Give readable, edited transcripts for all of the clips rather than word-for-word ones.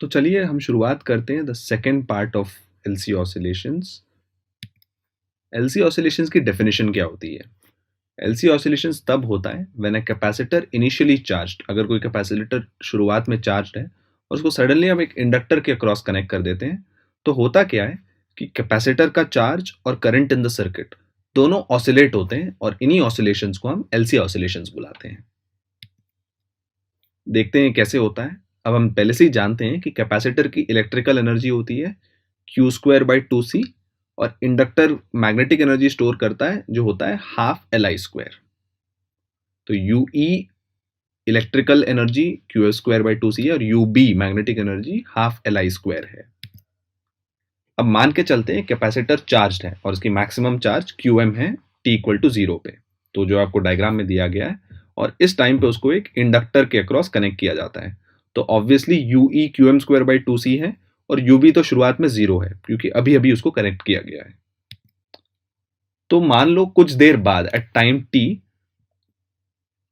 तो चलिए हम शुरुआत करते हैं the second part of LC oscillations. LC oscillations की डेफिनेशन क्या होती है? एलसी ऑसिलेशंस तब होता है when a capacitor initially charged, अगर कोई कैपेसिटर शुरुआत में चार्ज्ड है और उसको सडनली हम एक इंडक्टर के अक्रॉस कनेक्ट कर देते हैं, तो होता क्या है कि कैपेसिटर का चार्ज और करंट इन द सर्किट दोनों ऑसिलेट होते हैं और इन्हीं ऑसिलेशंस को हम एलसी ऑसिलेशंस बुलाते हैं। देखते हैं कैसे होता है। अब हम पहले से ही जानते हैं कि कैपेसिटर की इलेक्ट्रिकल एनर्जी होती है क्यू स्क्वायर बाई टू सी, और इंडक्टर मैग्नेटिक एनर्जी स्टोर करता है जो होता है हाफ एल आई स्क्वायर। तो U E electrical energy Q square by two C है और U B magnetic energy half L I square है। अब मान के चलते हैं कैपेसिटर चार्ज है और उसकी मैक्सिमम चार्ज क्यू एम है टी इक्वल टू जीरो पे, तो जो आपको डायग्राम में दिया गया है, और इस टाइम पे उसको एक इंडक्टर के अक्रॉस कनेक्ट किया जाता है। तो obviously U E Q M square by two C है और यू बी तो शुरुआत में जीरो है क्योंकि अभी अभी उसको कनेक्ट किया गया है। तो मान लो कुछ देर बाद एट टाइम टी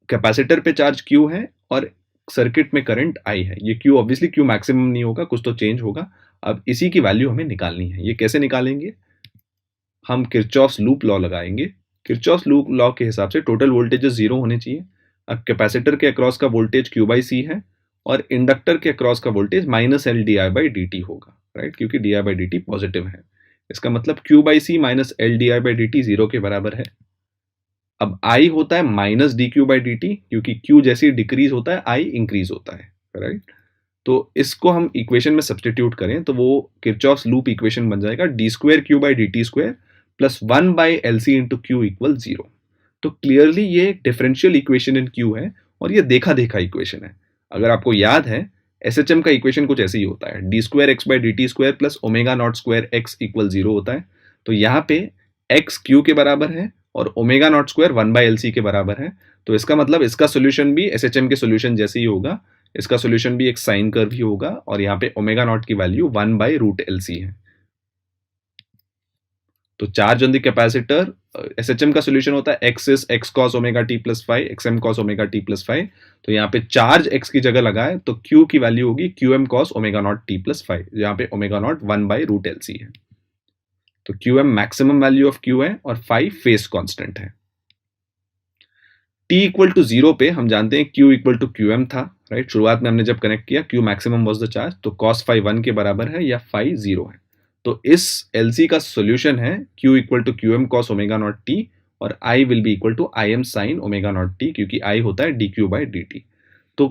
कैपेसिटर पे चार्ज क्यू है और सर्किट में करंट आई है। ये क्यू ऑब्वियसली क्यू मैक्सिमम नहीं होगा, कुछ तो चेंज होगा। अब इसी की वैल्यू हमें निकालनी है। ये कैसे निकालेंगे? हम किरचॉफ्स लूप लॉ लगाएंगे। किरचॉफ्स लूप लॉ के हिसाब से टोटल वोल्टेजेस जीरो होने चाहिए। अब कैपेसिटर के अक्रॉस का वोल्टेज क्यू बाई सी है और इंडक्टर के अक्रॉस का voltage minus L D I by D T होगा, राइट, क्योंकि D I by D T positive है। इसका मतलब Q by C minus L D I by D T zero के बराबर है। अब आई होता है minus D Q by D T, क्योंकि क्यू जैसे डिक्रीज होता है आई इंक्रीज होता है, राइट। तो इसको हम इक्वेशन में सब्सटीट्यूट करें तो वो किरचॉफ्स लूप इक्वेशन बन जाएगा D square Q by D T square plus one by L C into Q equal zero. तो क्लियरली ये डिफरेंशियल इक्वेशन इन क्यू है और ये देखा देखा इक्वेशन है। अगर आपको याद है, एस एच एम का इक्वेशन कुछ ऐसे ही होता है, D square x by D T square plus omega naught square x equal zero होता है। तो यहाँ पे एक्स क्यू के बराबर है और omega naught square one by L C के बराबर है। तो इसका मतलब इसका सोल्यूशन भी एस एच एम के सोल्यूशन जैसे ही होगा। इसका सोल्यूशन भी एक साइन कर्व ही होगा और यहाँ पे ओमेगा नॉट की value one by root L C है। तो charge on the capacitor, SHM का सोल्यूशन होता है X is X cos omega T plus five, X M cos omega T plus five. तो यहाँ पे चार्ज एक्स की जगह लगाए तो क्यू की वैल्यू होगी Q M cos omega naught T plus five, यहाँ पे omega naught one by root L C है। तो Q M maximum value of Q है और फाइव फेस कॉन्स्टेंट है। टी इक्वल टू जीरो पे हम जानते हैं Q equal to Q M था, राइट। शुरुआत में हमने जब कनेक्ट किया Q maximum was the charge, तो कॉस फाइव वन के बराबर है या फाइव जीरो है। तो इस एलसी का सोल्यूशन है Q equal to Q M cos omega naught T और I will be equal to I M sine omega naught T, क्योंकि आई होता है D Q by D T. तो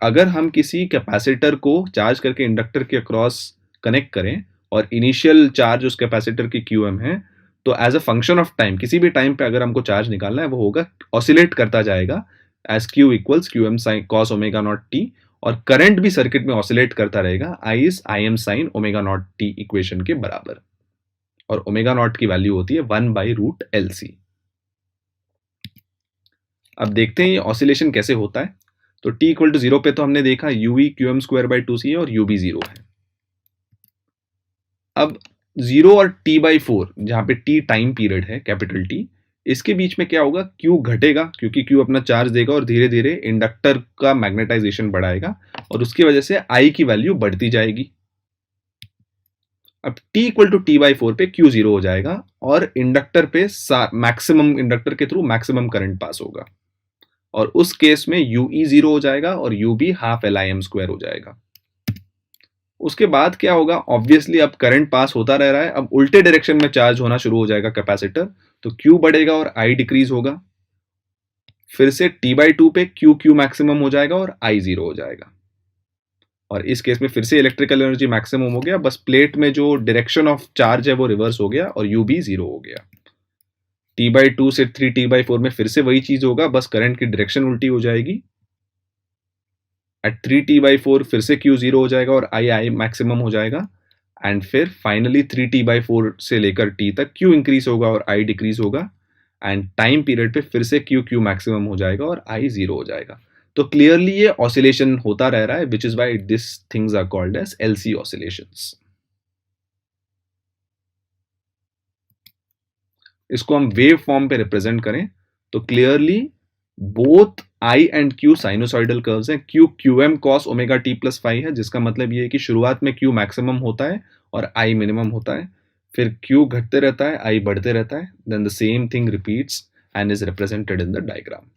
अगर हम किसी कैपेसिटर को चार्ज करके इंडक्टर के अक्रॉस कनेक्ट करें और इनिशियल चार्ज उस कैपेसिटर की क्यू एम है, तो as a function of time किसी भी टाइम पे अगर हमको चार्ज निकालना है वो होगा ऑसिलेट करता जाएगा as Q equals Q M sine cos omega naught T, और करंट भी सर्किट में ऑसिलेट करता रहेगा I is I M sine omega naught T equation के बराबर। और ओमेगा नॉट की वैल्यू होती है one by root L C. अब देखते हैं ये ऑसिलेशन कैसे होता है। तो टी इक्वल टू जीरो पे तो हमने देखा U E Q M square by two C है और यू बी जीरो है। अब जीरो और टी बाई फोर, जहां पे टी टाइम पीरियड है कैपिटल टी, इसके बीच में क्या होगा, क्यू घटेगा क्योंकि क्यू अपना चार्ज देगा और धीरे धीरे इंडक्टर का मैग्नेटाइजेशन बढ़ाएगा और उसकी वजह से आई की वैल्यू बढ़ती जाएगी। अब t equal to T by four पे क्यू जीरो हो जाएगा और इंडक्टर पे मैक्सिमम, इंडक्टर के थ्रू मैक्सिमम करंट पास होगा और उस केस में यू ई जीरो हो जाएगा और U B half L I M square हो जाएगा। उसके बाद क्या होगा, ऑब्वियसली अब करंट पास होता रह रहा है, अब उल्टे डायरेक्शन में चार्ज होना शुरू हो जाएगा कैपेसिटर, तो क्यू बढ़ेगा और आई डिक्रीज होगा। फिर से टी बाई टू पे क्यू क्यू मैक्सिमम हो जाएगा और आई जीरो हो जाएगा। और इस केस में फिर से इलेक्ट्रिकल एनर्जी मैक्सिमम हो गया, बस प्लेट में जो डायरेक्शन ऑफ चार्ज है वो रिवर्स हो गया और यू भी जीरो हो गया। टी बाई टू से थ्री टी बाई फोर में फिर से वही चीज होगा, बस करंट की डायरेक्शन उल्टी हो जाएगी। At three T by four फिर से क्यू जीरो हो जाएगा और आई आई मैक्सिमम हो जाएगा। एंड फिर finally three T by four से लेकर टी तक क्यू इंक्रीज होगा और आई डिक्रीज होगा। एंड टाइम पीरियड पे फिर से क्यू क्यू मैक्सिमम हो जाएगा और आई जीरो हो जाएगा। तो क्लियरली ये ऑसिलेशन होता रह रहा है, which is why this things are called as LC oscillations. इसको हम वेव फॉर्म पे रिप्रेजेंट करें तो clearly both I and Q sinusoidal curves हैं। Q QM cos omega T plus five है, जिसका मतलब ये है कि शुरुआत में क्यू मैक्सिमम होता है और आई मिनिमम होता है, फिर क्यू घटते रहता है, आई बढ़ते रहता है, then the same thing repeats and is represented in the diagram.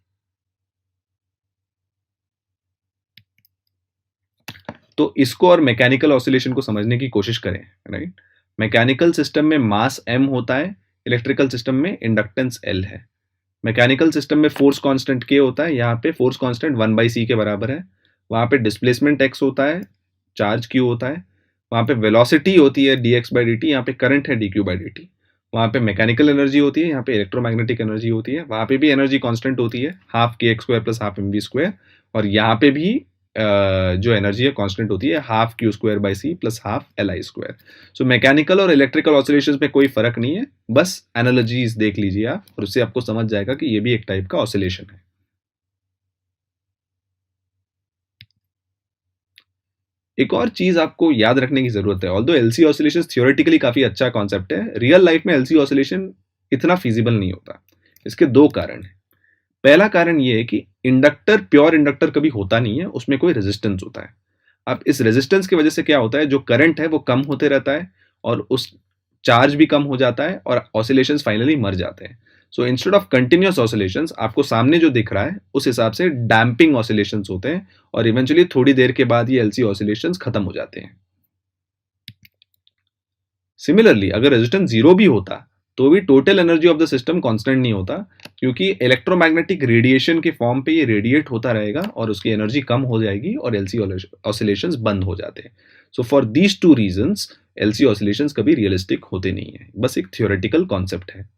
तो इसको और मैकेनिकल ऑसिलेशन को समझने की कोशिश करें, राइट। मैकेनिकल सिस्टम में मास m होता है, इलेक्ट्रिकल सिस्टम में इंडक्टेंस L है। मैकेनिकल सिस्टम में फोर्स कांस्टेंट K होता है, यहाँ पे फोर्स कांस्टेंट 1/c के बराबर है। वहाँ पे डिस्प्लेसमेंट x होता है, चार्ज q होता है। वहाँ पे वेलोसिटी होती है dx/dt, यहाँ पे करंट है dq/dt। वहाँ पे मैकेनिकल एनर्जी होती है, यहाँ पे इलेक्ट्रोमैग्नेटिक एनर्जी होती है। वहाँ पे भी एनर्जी कांस्टेंट होती है, half kx² plus half mv²। और यहाँ पे भी जो एनर्जी है कांस्टेंट होती है, half q² plus half li²। So mechanical और इलेक्ट्रिकल ऑसिलेशंस में कोई फर्क नहीं है, बस एनालॉजीज देख लीजिए आप और उससे आपको समझ जाएगा कि ये भी एक टाइप का ऑसिलेशन है। एक और चीज आपको याद रखने की जरूरत है, ऑल्दो एलसी ऑसिलेशन थियोरेटिकली काफी अच्छा कॉन्सेप्ट है, रियल लाइफ में एलसी ऑसिलेशन इतना फिजिबल नहीं होता। इसके दो कारण हैं। पहला कारण ये है कि इंडक्टर, प्योर इंडक्टर कभी होता नहीं है, उसमें कोई रेजिस्टेंस होता है। अब इस रेजिस्टेंस की वजह से क्या होता है, जो करंट है वो कम होते रहता है और उस चार्ज भी कम हो जाता है और ऑसिलेशंस फाइनली मर जाते हैं। So instead of continuous oscillations, आपको सामने जो दिख रहा है उस हिसाब से डैम्पिंग ऑसिलेशंस होते हैं और इवेंचुअली थोड़ी देर के बाद ये एलसी ऑसिलेशंस खत्म हो जाते हैं। सिमिलरली अगर रेजिस्टेंस जीरो भी होता तो भी total energy of the system constant नहीं होता, क्योंकि इलेक्ट्रोमैग्नेटिक रेडिएशन के फॉर्म पे ये रेडिएट होता रहेगा और उसकी एनर्जी कम हो जाएगी और एलसी ऑसिलेशंस बंद हो जाते हैं। So for these two reasons LC oscillations कभी रियलिस्टिक होते नहीं है, बस एक थियोरेटिकल कॉन्सेप्ट है।